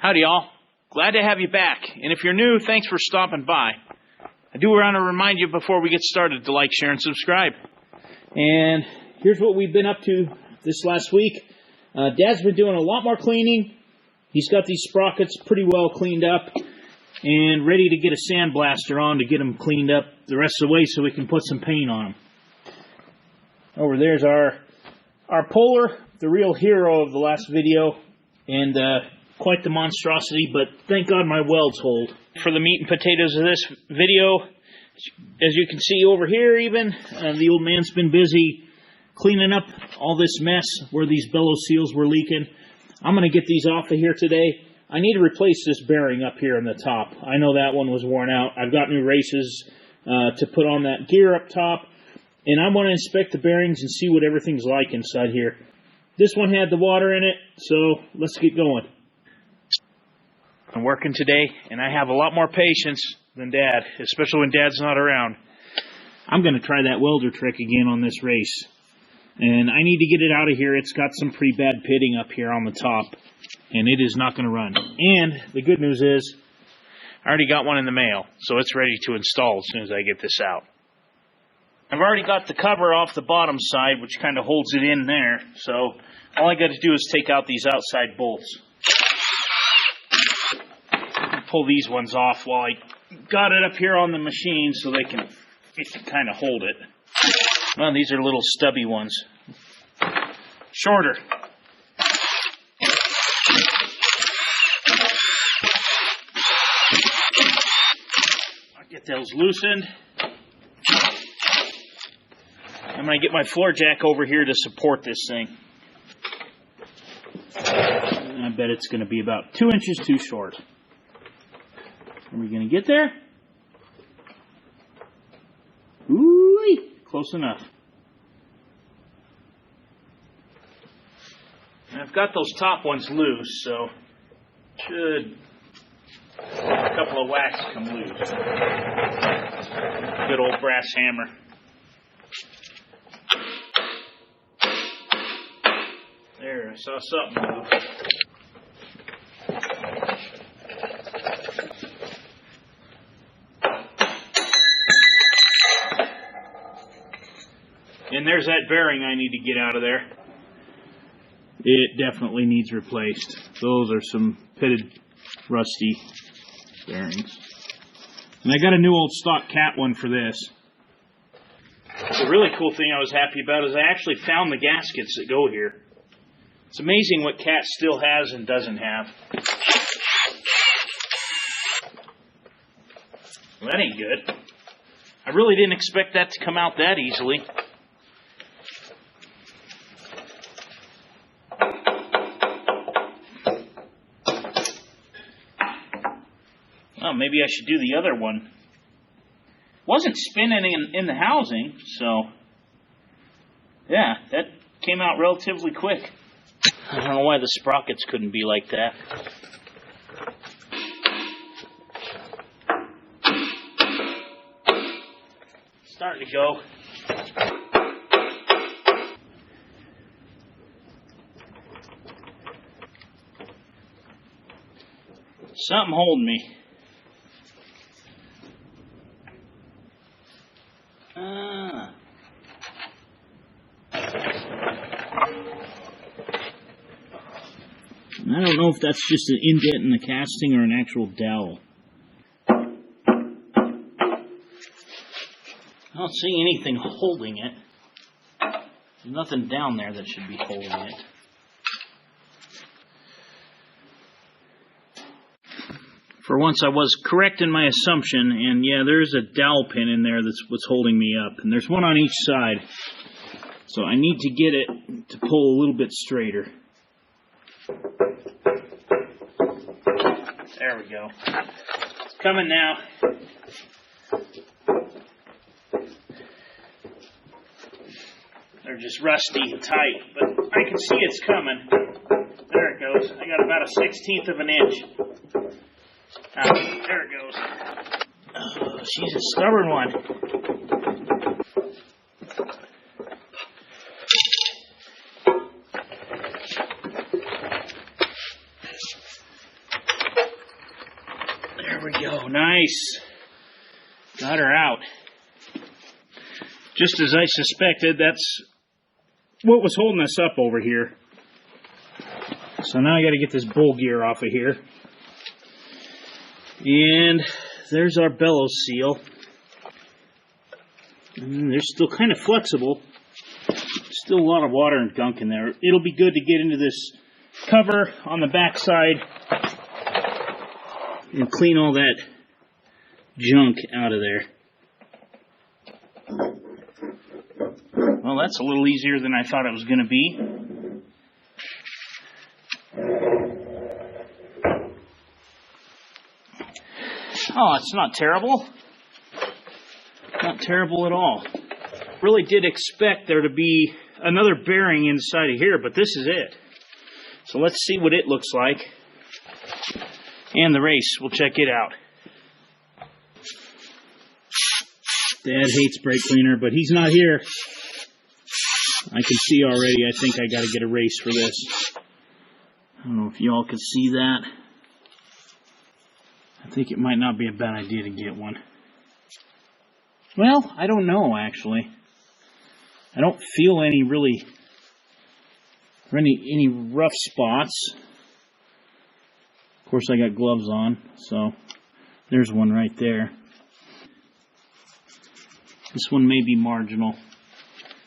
Howdy, y'all. Glad to have you back. And if you're new, thanks for stopping by. I do want to remind you before we get started to like, share, and subscribe. And here's what we've been up to this last week. Dad's been doing a lot more cleaning. He's got these sprockets pretty well cleaned up and ready to get a sandblaster on to get them cleaned up the rest of the way so we can put some paint on them. Over there's our Polar, the real hero of the last video, and quite the monstrosity, but thank God my welds hold. For the meat and potatoes of this video, as you can see over here even, the old man's been busy cleaning up all this mess where these bellow seals were leaking. I'm going to get these off of here today. I need to replace this bearing up here on the top. I know that one was worn out. I've got new races to put on that gear up top, and I want to inspect the bearings and see what everything's like inside here. This one had the water in it, so let's get going. I'm working today, and I have a lot more patience than Dad, especially when Dad's not around. I'm going to try that welder trick again on this race. And I need to get it out of here. It's got some pretty bad pitting up here on the top, and it is not going to run. And the good news is, I already got one in the mail, so it's ready to install as soon as I get this out. I've already got the cover off the bottom side, which kind of holds it in there, so all I got to do is take out these outside bolts. Pull these ones off while I got it up here on the machine so it can kind of hold it. Well, these are little stubby ones. Shorter. I'll get those loosened. I'm going to get my floor jack over here to support this thing. And I bet it's going to be about 2 inches too short. Are we going to get there? Ooh, close enough. And I've got those top ones loose, so should a couple of whacks come loose. Good old brass hammer. There, I saw something move. And there's that bearing I need to get out of there. It definitely needs replaced. Those are some pitted, rusty bearings. And I got a new old stock cat one for this. The really cool thing I was happy about is I actually found the gaskets that go here. It's amazing what cat still has and doesn't have. Well, that ain't good. I really didn't expect that to come out that easily. Well, maybe I should do the other one. Wasn't spinning in the housing, so yeah, that came out relatively quick. I don't know why the sprockets couldn't be like that. Starting to go. Something holding me. I don't know if that's just an indent in the casting or an actual dowel. I don't see anything holding it. There's nothing down there that should be holding it. For once I was correct in my assumption, and yeah, there's a dowel pin in there that's what's holding me up. And there's one on each side. So I need to get it to pull a little bit straighter. There we go. It's coming now. They're just rusty and tight, but I can see it's coming. There it goes. I got about a 1/16 of an inch. There it goes. Oh, she's a stubborn one. There we go. Nice. Got her out. Just as I suspected, that's what was holding us up over here. So now I got to get this bowl gear off of here. And there's our bellows seal. And they're still kind of flexible. Still a lot of water and gunk in there. It'll be good to get into this cover on the back side and clean all that junk out of there. Well, that's a little easier than I thought it was going to be. Oh, it's not terrible. Not terrible at all. Really did expect there to be another bearing inside of here, but this is it. So let's see what it looks like. And the race, we'll check it out. Dad hates brake cleaner, but he's not here. I can see already, I think I got to get a race for this. I don't know if y'all can see that. I think it might not be a bad idea to get one. Well, I don't know, actually. I don't feel any really, any rough spots. Of course, I got gloves on, so there's one right there. This one may be marginal.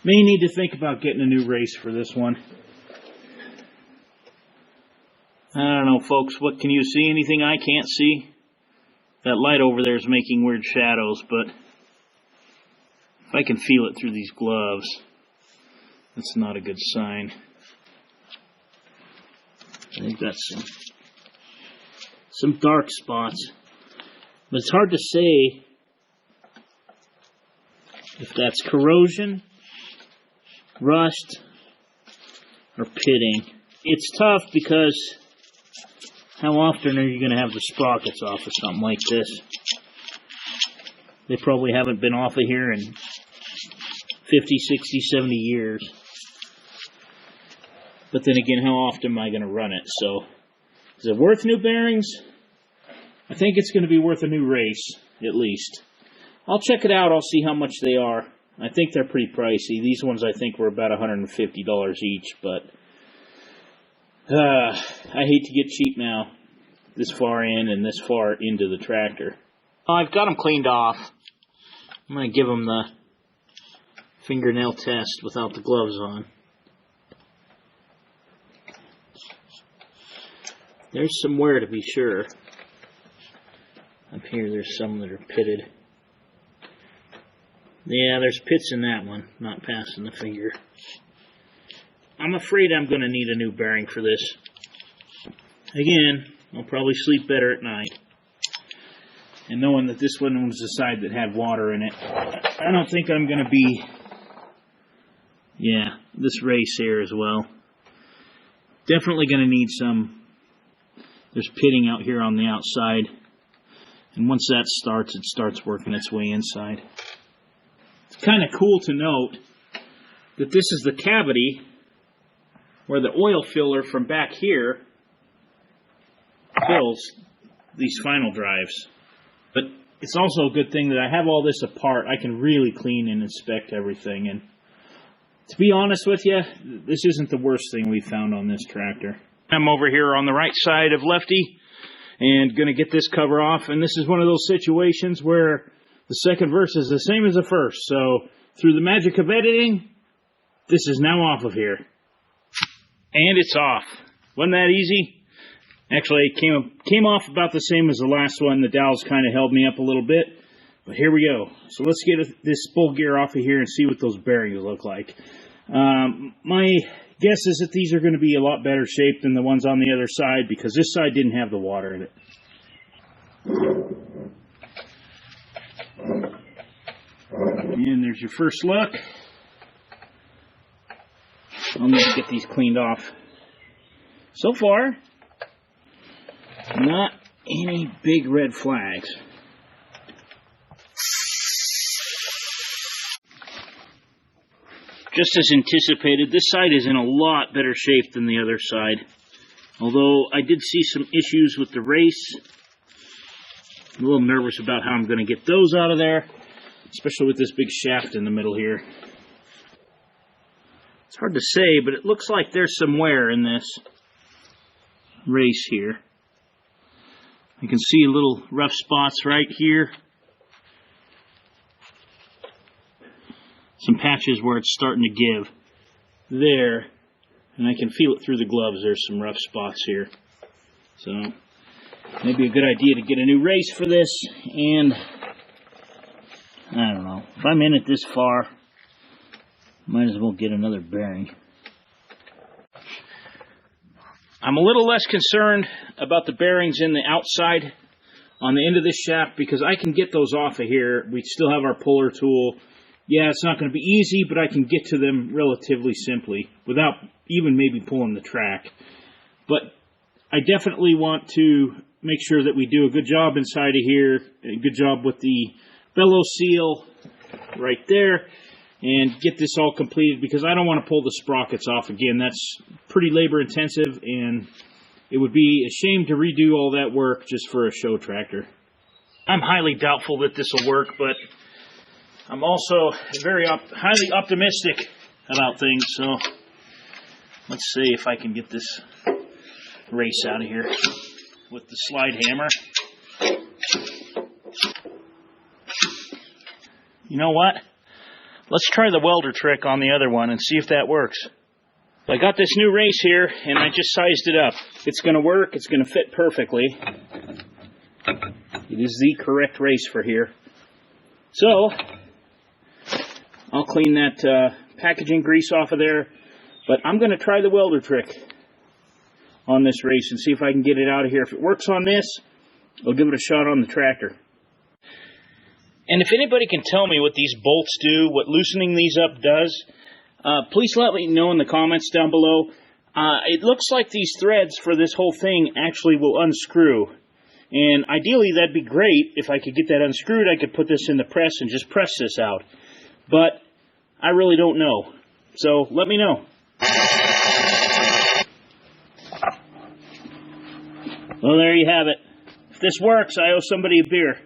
May need to think about getting a new race for this one. I don't know, folks. What can you see? Anything I can't see? That light over there is making weird shadows, but if I can feel it through these gloves, that's not a good sign. I think that's some dark spots. But it's hard to say if that's corrosion, rust, or pitting. It's tough because how often are you going to have the sprockets off of something like this? They probably haven't been off of here in 50, 60, 70 years. But then again, how often am I going to run it? So, is it worth new bearings? I think it's going to be worth a new race, at least. I'll check it out. I'll see how much they are. I think they're pretty pricey. These ones I think were about $150 each, but I hate to get cheap now, this far in and this far into the tractor. I've got them cleaned off. I'm going to give them the fingernail test without the gloves on. There's some wear to be sure. Up here there's some that are pitted. Yeah, there's pits in that one, not passing the finger. I'm afraid I'm going to need a new bearing for this. Again, I'll probably sleep better at night. And knowing that this one was the side that had water in it, I don't think I'm going to be... Yeah, this race here as well. Definitely going to need some... There's pitting out here on the outside. And once that starts, it starts working its way inside. It's kind of cool to note that this is the cavity where the oil filler from back here fills these final drives. But it's also a good thing that I have all this apart. I can really clean and inspect everything. And to be honest with you, this isn't the worst thing we found on this tractor. I'm over here on the right side of Lefty and going to get this cover off. And this is one of those situations where the second verse is the same as the first. So through the magic of editing, this is now off of here. And it's off. Wasn't that easy? Actually, it came off about the same as the last one. The dowels kind of held me up a little bit. But here we go. So let's get this spool gear off of here and see what those bearings look like. My guess is that these are going to be a lot better shaped than the ones on the other side because this side didn't have the water in it. And there's your first look. I'll need to get these cleaned off. So far, not any big red flags. Just as anticipated, this side is in a lot better shape than the other side. Although I did see some issues with the race I'm a little nervous about how I'm going to get those out of there, especially with this big shaft in the middle here. It's hard to say, but it looks like there's some wear in this race here. You can see little rough spots right here. Some patches where it's starting to give. There. And I can feel it through the gloves. There's some rough spots here. So, maybe a good idea to get a new race for this. And, I don't know. If I'm in it this far, might as well get another bearing. I'm a little less concerned about the bearings in the outside on the end of this shaft because I can get those off of here. We still have our puller tool. Yeah, it's not going to be easy, but I can get to them relatively simply without even maybe pulling the track. But I definitely want to make sure that we do a good job inside of here, a good job with the bellow seal right there, and get this all completed because I don't want to pull the sprockets off again. That's pretty labor intensive, and it would be a shame to redo all that work just for a show tractor. I'm highly doubtful that this will work, but I'm also very highly optimistic about things, so let's see if I can get this race out of here with the slide hammer. You know what? Let's try the welder trick on the other one and see if that works. I got this new race here and I just sized it up. It's going to work. It's going to fit perfectly. It is the correct race for here. So, I'll clean that packaging grease off of there, but I'm going to try the welder trick on this race and see if I can get it out of here. If it works on this, I'll give it a shot on the tractor. And if anybody can tell me what these bolts do, what loosening these up does, please let me know in the comments down below. It looks like these threads for this whole thing actually will unscrew. And ideally that'd be great if I could get that unscrewed. I could put this in the press and just press this out. But I really don't know. So let me know. Well, there you have it. If this works, I owe somebody a beer.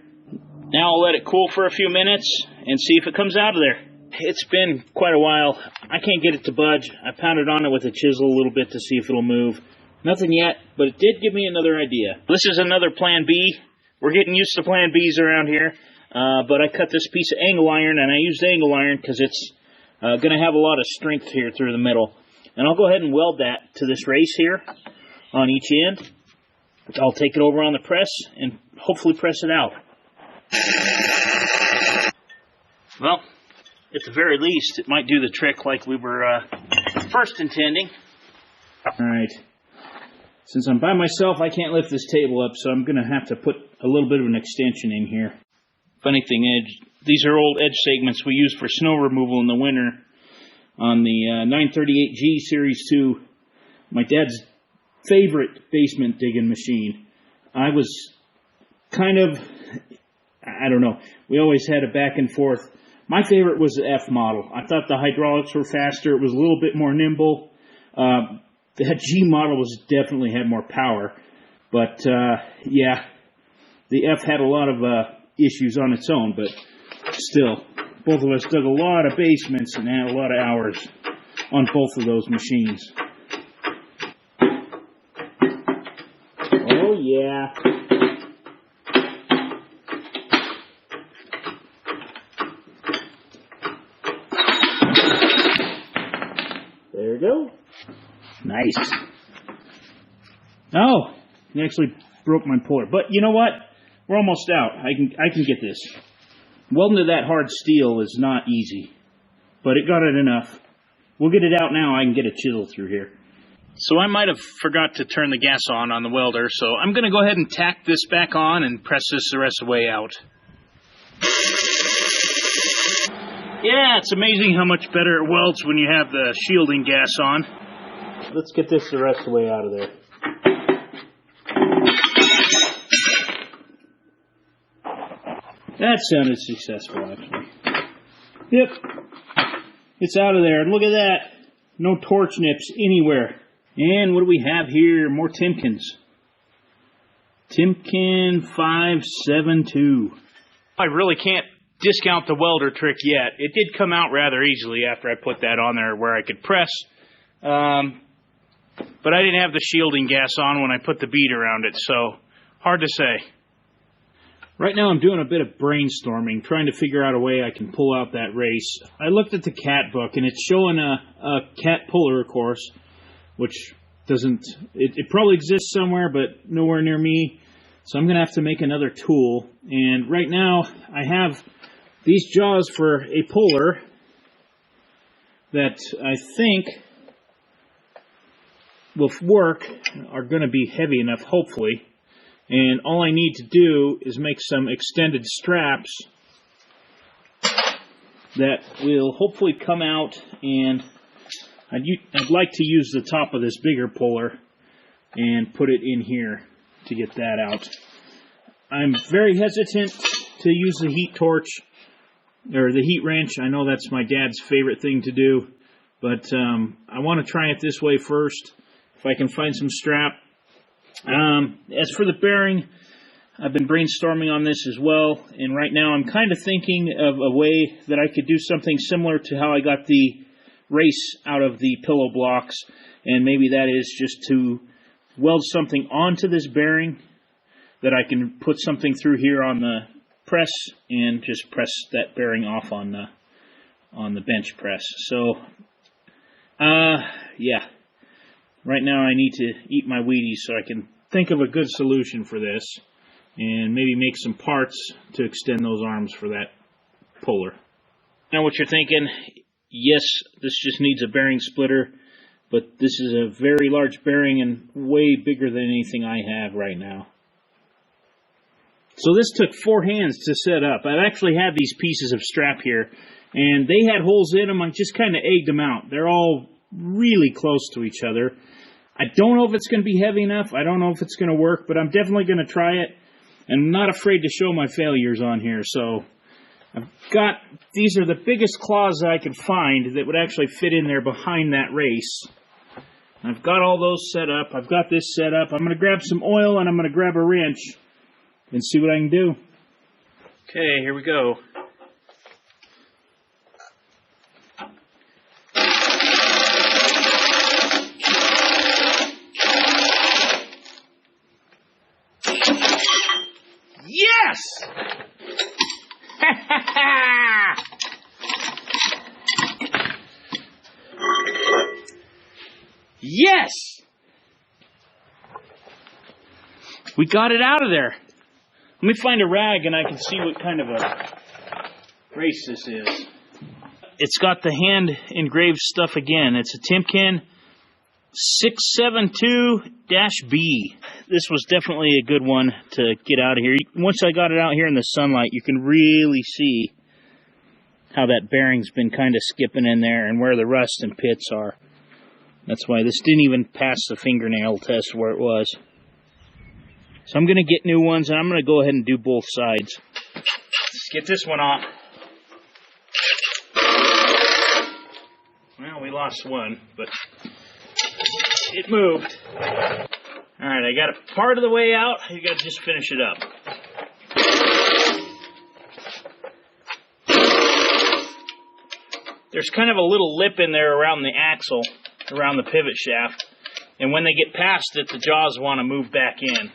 Now I'll let it cool for a few minutes and see if it comes out of there. It's been quite a while. I can't get it to budge. I pounded on it with a chisel a little bit to see if it'll move. Nothing yet, but it did give me another idea. This is another plan B. We're getting used to plan Bs around here. But I cut this piece of angle iron, and I used angle iron because it's going to have a lot of strength here through the middle. And I'll go ahead and weld that to this race here on each end. I'll take it over on the press and hopefully press it out. Well, at the very least, it might do the trick like we were first intending. Alright. Since I'm by myself, I can't lift this table up, so I'm going to have to put a little bit of an extension in here. Funny thing is, these are old edge segments we use for snow removal in the winter on the 938G Series 2. My dad's favorite basement digging machine. I was kind of, I don't know, we always had a back and forth. My favorite was the F model. I thought the hydraulics were faster. It was a little bit more nimble. That G model definitely had more power. But, yeah, the F had a lot of issues on its own. But still, both of us dug a lot of basements and had a lot of hours on both of those machines. Oh, yeah. There we go. Nice. Oh, it actually broke my puller. But you know what? We're almost out. I can get this. Welding to that hard steel is not easy, but it got it enough. We'll get it out now. I can get a chisel through here. So I might have forgot to turn the gas on the welder, so I'm going to go ahead and tack this back on and press this the rest of the way out. Yeah, it's amazing how much better it welds when you have the shielding gas on. Let's get this the rest of the way out of there. That sounded successful, actually. Yep. It's out of there. And look at that. No torch nips anywhere. And what do we have here? More Timkins. Timken 572. I really can't discount the welder trick yet. It did come out rather easily after I put that on there where I could press. But I didn't have the shielding gas on when I put the bead around it, so hard to say. Right now I'm doing a bit of brainstorming, trying to figure out a way I can pull out that race. I looked at the cat book, and it's showing a cat puller, of course, which doesn't... It probably exists somewhere, but nowhere near me. So I'm going to have to make another tool. And right now I have these jaws for a puller that I think will work, are going to be heavy enough, hopefully. And all I need to do is make some extended straps that will hopefully come out, and I'd like to use the top of this bigger puller and put it in here to get that out. I'm very hesitant to use the heat torch or the heat wrench. I know that's my dad's favorite thing to do, but I want to try it this way first, if I can find some strap. As for the bearing, I've been brainstorming on this as well, and right now I'm kind of thinking of a way that I could do something similar to how I got the race out of the pillow blocks, and maybe that is just to weld something onto this bearing that I can put something through here on the press and just press that bearing off on the bench press. So, yeah. Right now I need to eat my Wheaties so I can think of a good solution for this and maybe make some parts to extend those arms for that puller. Now what you're thinking, yes, this just needs a bearing splitter, but this is a very large bearing and way bigger than anything I have right now. So this took 4 hands to set up. I've actually had these pieces of strap here, and they had holes in them. I just kind of egged them out. They're all really close to each other. I don't know if it's going to be heavy enough. I don't know if it's going to work, but I'm definitely going to try it. I'm not afraid to show my failures on here. So I've got, these are the biggest claws that I could find that would actually fit in there behind that race. I've got all those set up. I've got this set up. I'm going to grab some oil and I'm going to grab a wrench and see what I can do. Okay, here we go. Yes! Yes! We got it out of there. Let me find a rag and I can see what kind of a race this is. It's got the hand engraved stuff again. It's a Timken 672-B. This was definitely a good one to get out of here. Once I got it out here in the sunlight, you can really see how that bearing's been kind of skipping in there and where the rust and pits are. That's why this didn't even pass the fingernail test where it was. So I'm going to get new ones, and I'm going to go ahead and do both sides. Let's get this one off. Well, we lost one, but it moved. Alright, I got it part of the way out. You got to just finish it up. There's kind of a little lip in there around the axle, around the pivot shaft. And when they get past it, the jaws want to move back in.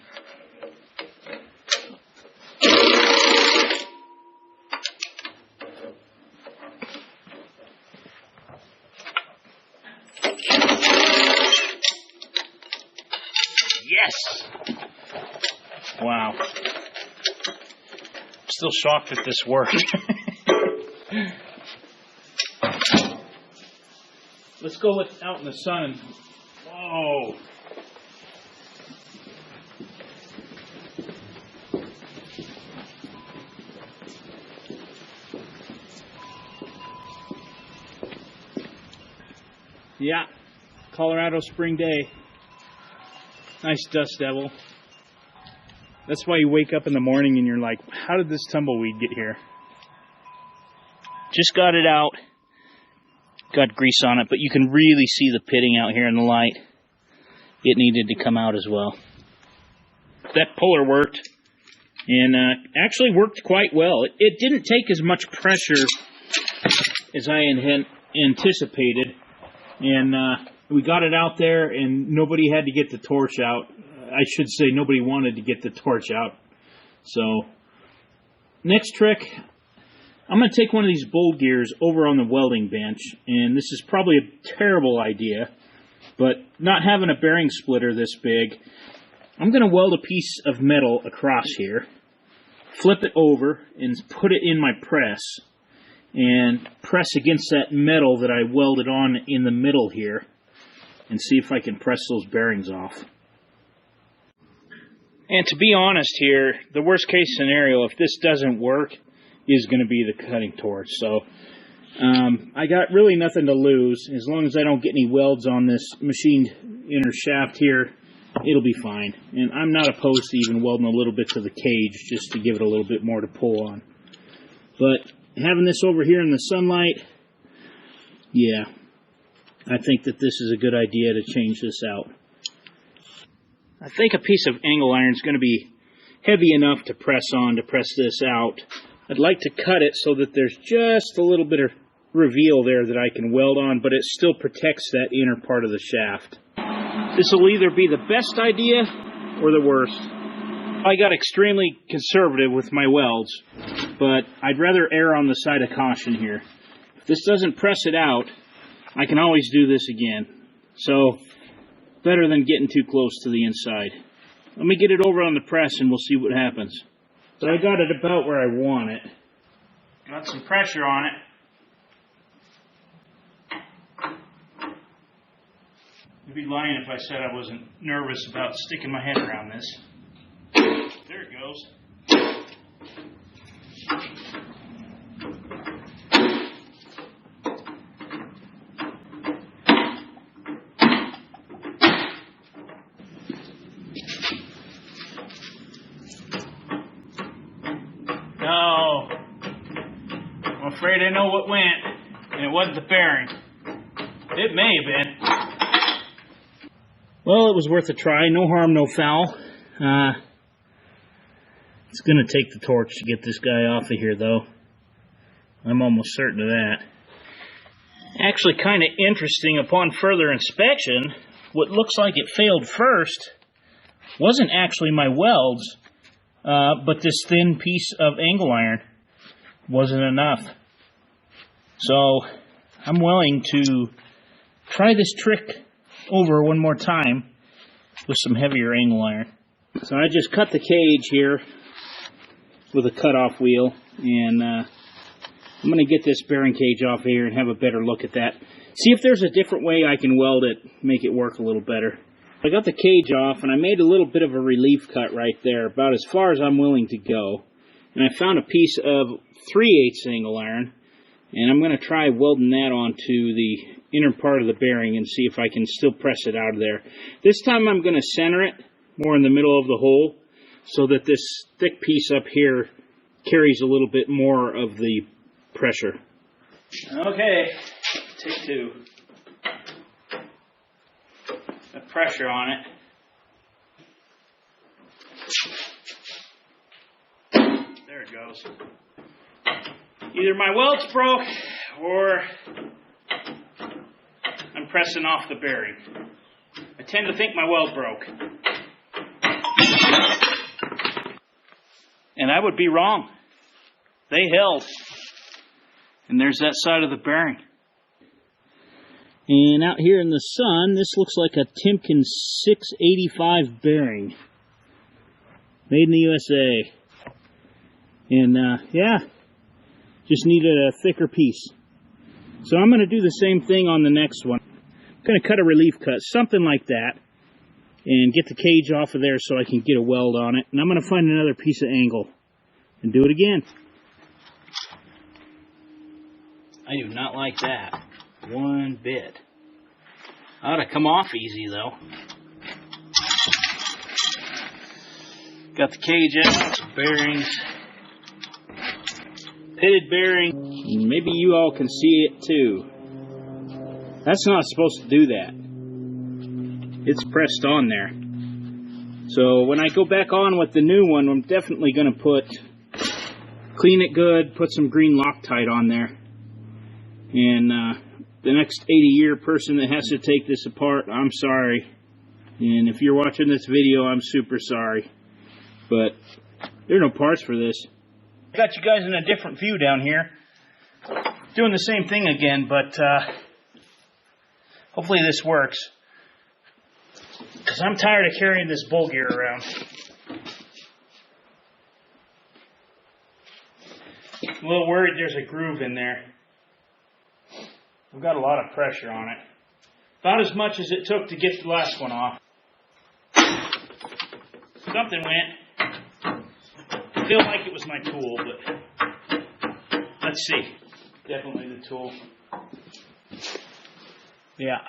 Yes! Wow. I'm still shocked that this worked. Let's go out in the sun. Whoa! Yeah, Colorado spring day. Nice dust devil. That's why you wake up in the morning and you're like, how did this tumbleweed get here? Just got it out. Got grease on it, but you can really see the pitting out here in the light. It needed to come out as well. that puller worked, and actually worked quite well. It didn't take as much pressure as I had anticipated, and we got it out there, and nobody had to get the torch out. I should say nobody wanted to get the torch out. So, next trick, I'm going to take one of these bolt gears over on the welding bench, and this is probably a terrible idea, but not having a bearing splitter this big, I'm going to weld a piece of metal across here, flip it over, and put it in my press, and press against that metal that I welded on in the middle here, and see if I can press those bearings off. And to be honest here, the worst case scenario, if this doesn't work, is going to be the cutting torch. So I got really nothing to lose. As long as I don't get any welds on this machined inner shaft here, it'll be fine. And I'm not opposed to even welding a little bit to the cage just to give it a little bit more to pull on. But having this over here in the sunlight, yeah, I think that this is a good idea to change this out. I think a piece of angle iron is going to be heavy enough to press on to press this out. I'd like to cut it so that there's just a little bit of reveal there that I can weld on, but it still protects that inner part of the shaft. This will either be the best idea or the worst. I got extremely conservative with my welds, but I'd rather err on the side of caution here. If this doesn't press it out, I can always do this again. So, better than getting too close to the inside. Let me get it over on the press and we'll see what happens. So I got it about where I want it. Got some pressure on it. I'd be lying if I said I wasn't nervous about sticking my head around this. There it goes. No. I'm afraid I know what went, and it wasn't the bearing. It may have been. Well, it was worth a try. No harm, no foul. It's going to take the torch to get this guy off of here, though. I'm almost certain of that. Actually, kind of interesting, upon further inspection, what looks like it failed first wasn't actually my welds, but this thin piece of angle iron wasn't enough. So, I'm willing to try this trick over one more time with some heavier angle iron. So I just cut the cage here with a cutoff wheel, and I'm going to get this bearing cage off here and have a better look at that. See if there's a different way I can weld it, make it work a little better. I got the cage off, and I made a little bit of a relief cut right there, about as far as I'm willing to go. And I found a piece of 3/8 angle iron, and I'm going to try welding that onto the inner part of the bearing and see if I can still press it out of there. This time I'm going to center it more in the middle of the hole so that this thick piece up here carries a little bit more of the pressure. Okay, take two. The pressure on it. There it goes. Either my weld's broke or I'm pressing off the bearing. I tend to think my weld broke. And I would be wrong. They held. And there's that side of the bearing. And out here in the sun, this looks like a Timken 685 bearing. Made in the USA. And yeah, just needed a thicker piece. So I'm going to do the same thing on the next one. I'm going to cut a relief cut, something like that, and get the cage off of there so I can get a weld on it. And I'm going to find another piece of angle and do it again. I do not like that one bit. Ought to come off easy though. Got the cage out, some bearings, pitted bearing. Maybe you all can see it too. That's not supposed to do that. It's pressed on there. So when I go back on with the new one, I'm definitely going to clean it good, put some green Loctite on there. And the next 80-year person that has to take this apart, I'm sorry. And if you're watching this video, I'm super sorry. But there are no parts for this. I got you guys in a different view down here. Doing the same thing again, but hopefully this works. Because I'm tired of carrying this bull gear around. I'm a little worried there's a groove in there. I've got a lot of pressure on it. About as much as it took to get the last one off. Something went. I feel like it was my tool, but let's see. Definitely the tool. Yeah.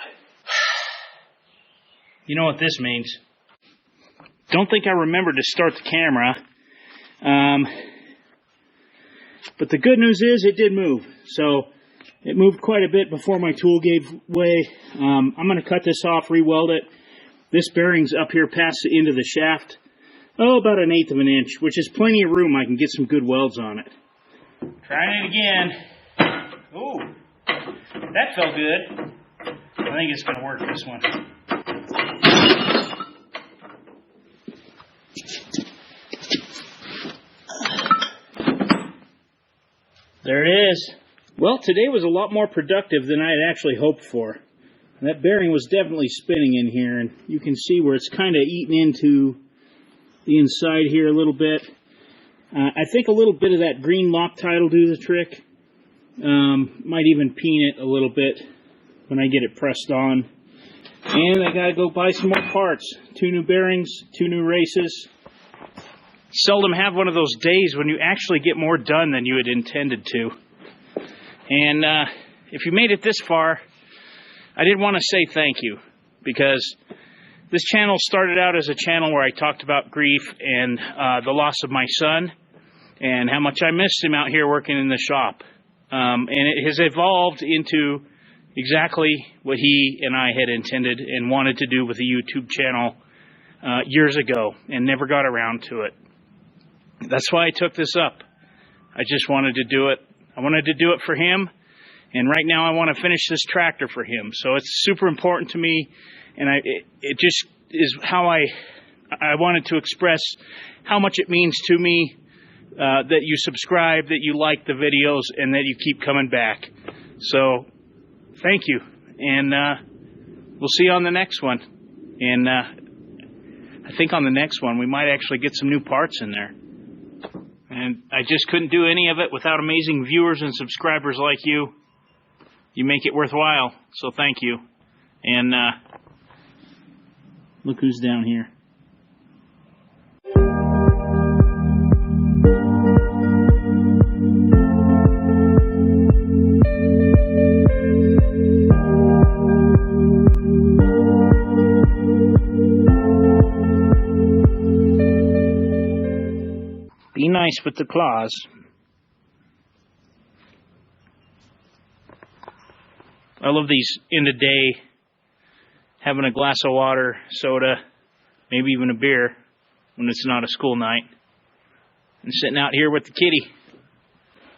You know what this means. Don't think I remembered to start the camera. But the good news is it did move. So it moved quite a bit before my tool gave way. I'm going to cut this off, re-weld it. This bearing's up here past the end of the shaft. Oh, about 1/8 of an inch, which is plenty of room. I can get some good welds on it. Trying it again. Ooh, that felt good. I think it's going to work, this one. There it is. Well, today was a lot more productive than I had actually hoped for. That bearing was definitely spinning in here, and you can see where it's kind of eaten into the inside here a little bit. I think a little bit of that green Loctite will do the trick. Might even peen it a little bit when I get it pressed on. And I gotta go buy some more parts. 2 new bearings, 2 new races. Seldom have one of those days when you actually get more done than you had intended to. And if you made it this far, I did want to say thank you, because this channel started out as a channel where I talked about grief and the loss of my son and how much I missed him out here working in the shop. And it has evolved into exactly what he and I had intended and wanted to do with the YouTube channel years ago and never got around to it. That's why I took this up. I just wanted to do it. I wanted to do it for him, and right now I want to finish this tractor for him. So it's super important to me, and it just is how I wanted to express how much it means to me that you subscribe, that you like the videos, and that you keep coming back. So thank you, and we'll see you on the next one. And I think on the next one we might actually get some new parts in there. And I just couldn't do any of it without amazing viewers and subscribers like you. You make it worthwhile, so thank you. And look who's down here. Be nice with the claws. I love these in the day, having a glass of water, soda, maybe even a beer when it's not a school night, and sitting out here with the kitty.